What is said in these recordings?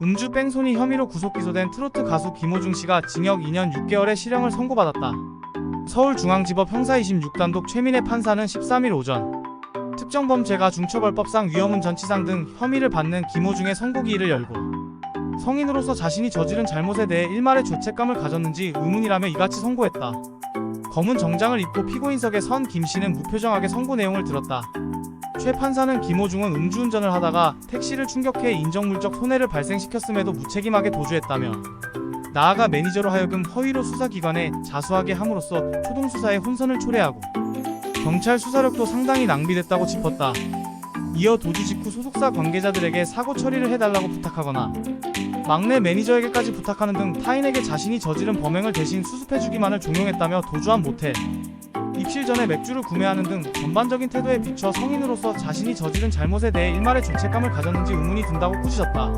음주 뺑소니 혐의로 구속 기소된 트로트 가수 김호중 씨가 징역 2년 6개월의 실형을 선고받았다. 서울중앙지법 형사 26단독 최민혜 판사는 13일 오전 특정범죄가 중처벌법상 위험운전치상 등 혐의를 받는 김호중의 선고기일을 열고 성인으로서 자신이 저지른 잘못에 대해 일말의 죄책감을 가졌는지 의문이라며 이같이 선고했다. 검은 정장을 입고 피고인석에 선 김씨는 무표정하게 선고 내용을 들었다. 최 판사는 김호중은 음주운전을 하다가 택시를 충격해 인정물적 손해를 발생시켰음에도 무책임하게 도주했다며 나아가 매니저로 하여금 허위로 수사기관에 자수하게 함으로써 초동수사의 혼선을 초래하고 경찰 수사력도 상당히 낭비됐다고 짚었다. 이어 도주 직후 소속사 관계자들에게 사고 처리를 해달라고 부탁하거나 막내 매니저에게까지 부탁하는 등 타인에게 자신이 저지른 범행을 대신 수습해주기만을 종용했다며 도주한 모텔, 입실 전에 맥주를 구매하는 등 전반적인 태도에 비춰 성인으로서 자신이 저지른 잘못에 대해 일말의 죄책감을 가졌는지 의문이 든다고 꾸짖었다.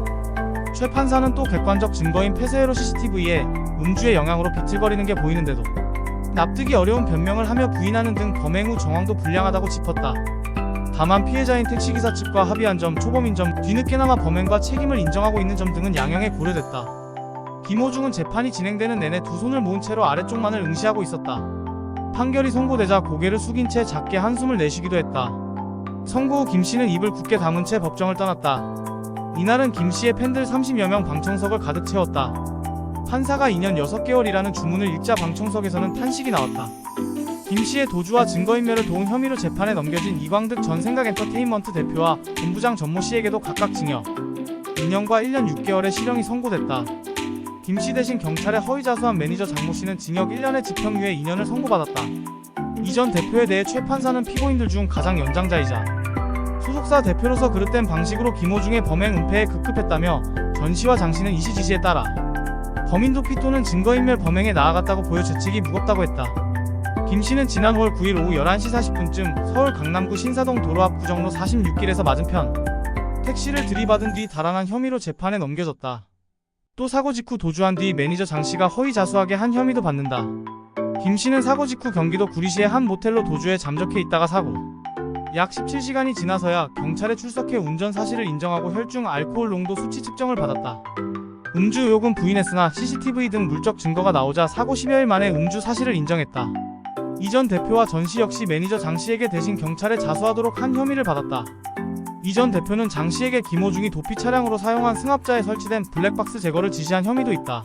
최 판사는 또 객관적 증거인 폐쇄회로 CCTV에 음주의 영향으로 비틀거리는 게 보이는데도 납득이 어려운 변명을 하며 부인하는 등 범행 후 정황도 불량하다고 짚었다. 다만 피해자인 택시기사 측과 합의한 점, 초범인 점, 뒤늦게나마 범행과 책임을 인정하고 있는 점 등은 양형에 고려됐다. 김호중은 재판이 진행되는 내내 두 손을 모은 채로 아래쪽만을 응시하고 있었다. 판결이 선고되자 고개를 숙인 채 작게 한숨을 내쉬기도 했다. 선고 후 김씨는 입을 굳게 다문 채 법정을 떠났다. 이날은 김씨의 팬들 30여 명 방청석을 가득 채웠다. 판사가 2년 6개월이라는 주문을 읽자 방청석에서는 탄식이 나왔다. 김씨의 도주와 증거인멸을 도운 혐의로 재판에 넘겨진 이광득 전 생각엔터테인먼트 대표와 본부장 전모씨에게도 각각 징역 2년과 1년 6개월의 실형이 선고됐다. 김씨 대신 경찰에 허위자수한 매니저 장모씨는 징역 1년의 집행유예 2년을 선고받았다. 이 전 대표에 대해 최 판사는 피고인들 중 가장 연장자이자 소속사 대표로서 그릇된 방식으로 김호중의 범행 은폐에 급급했다며 전씨와 장씨는 이시지시에 따라 범인 도피 또는 증거인멸 범행에 나아갔다고 보여 죄책이 무겁다고 했다. 김씨는 지난 5월 9일 오후 11시 40분쯤 서울 강남구 신사동 도로 앞 구정로 46길에서 맞은편 택시를 들이받은 뒤 달아난 혐의로 재판에 넘겨졌다. 또 사고 직후 도주한 뒤 매니저 장씨가 허위 자수하게 한 혐의도 받는다. 김씨는 사고 직후 경기도 구리시의 한 모텔로 도주해 잠적해 있다가 사고 약 17시간이 지나서야 경찰에 출석해 운전 사실을 인정하고 혈중 알코올 농도 수치 측정을 받았다. 음주 의혹은 부인했으나 CCTV 등 물적 증거가 나오자 사고 10여일 만에 음주 사실을 인정했다. 이 전 대표와 전씨 역시 매니저 장씨에게 대신 경찰에 자수하도록 한 혐의를 받았다. 이 전 대표는 장씨에게 김호중이 도피 차량으로 사용한 승합자에 설치된 블랙박스 제거를 지시한 혐의도 있다.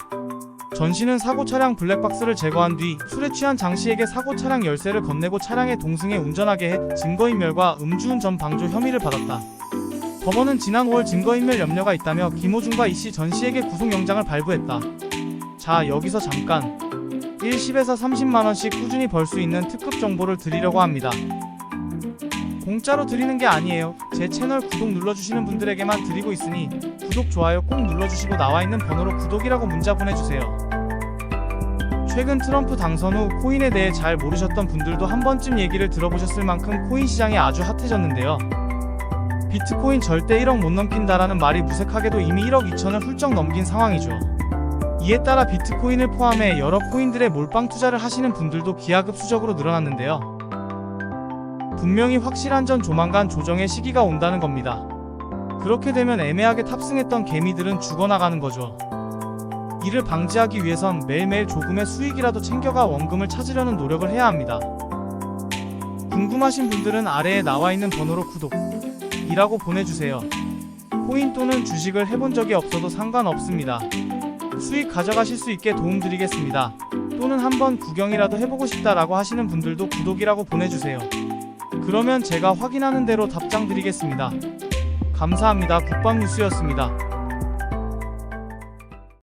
전씨는 사고 차량 블랙박스를 제거한 뒤 술에 취한 장씨에게 사고 차량 열쇠를 건네고 차량에 동승해 운전하게 해 증거인멸과 음주운전 방조 혐의를 받았다. 법원은 지난 5월 증거인멸 염려가 있다며 김호중과 이씨 전씨에게 구속영장을 발부했다. 자, 여기서 잠깐 10에서 30만원씩 꾸준히 벌 수 있는 특급 정보를 드리려고 합니다. 공짜로 드리는 게 아니에요. 제 채널 구독 눌러주시는 분들에게만 드리고 있으니 구독, 좋아요 꼭 눌러주시고 나와있는 번호로 구독이라고 문자 보내주세요. 최근 트럼프 당선 후 코인에 대해 잘 모르셨던 분들도 한 번쯤 얘기를 들어보셨을 만큼 코인 시장이 아주 핫해졌는데요. 비트코인 절대 1억 못 넘긴다라는 말이 무색하게도 이미 1억 2천을 훌쩍 넘긴 상황이죠. 이에 따라 비트코인을 포함해 여러 코인들의 몰빵 투자를 하시는 분들도 기하급수적으로 늘어났는데요. 분명히 확실한 전 조만간 조정의 시기가 온다는 겁니다. 그렇게 되면 애매하게 탑승했던 개미들은 죽어나가는 거죠. 이를 방지하기 위해선 매일매일 조금의 수익이라도 챙겨가 원금을 찾으려는 노력을 해야 합니다. 궁금하신 분들은 아래에 나와있는 번호로 구독이라고 보내주세요. 코인 또는 주식을 해본 적이 없어도 상관없습니다. 수익 가져가실 수 있게 도움드리겠습니다. 또는 한번 구경이라도 해보고 싶다라고 하시는 분들도 구독이라고 보내주세요. 그러면 제가 확인하는 대로 답장 드리겠습니다. 감사합니다. 국밥뉴스였습니다.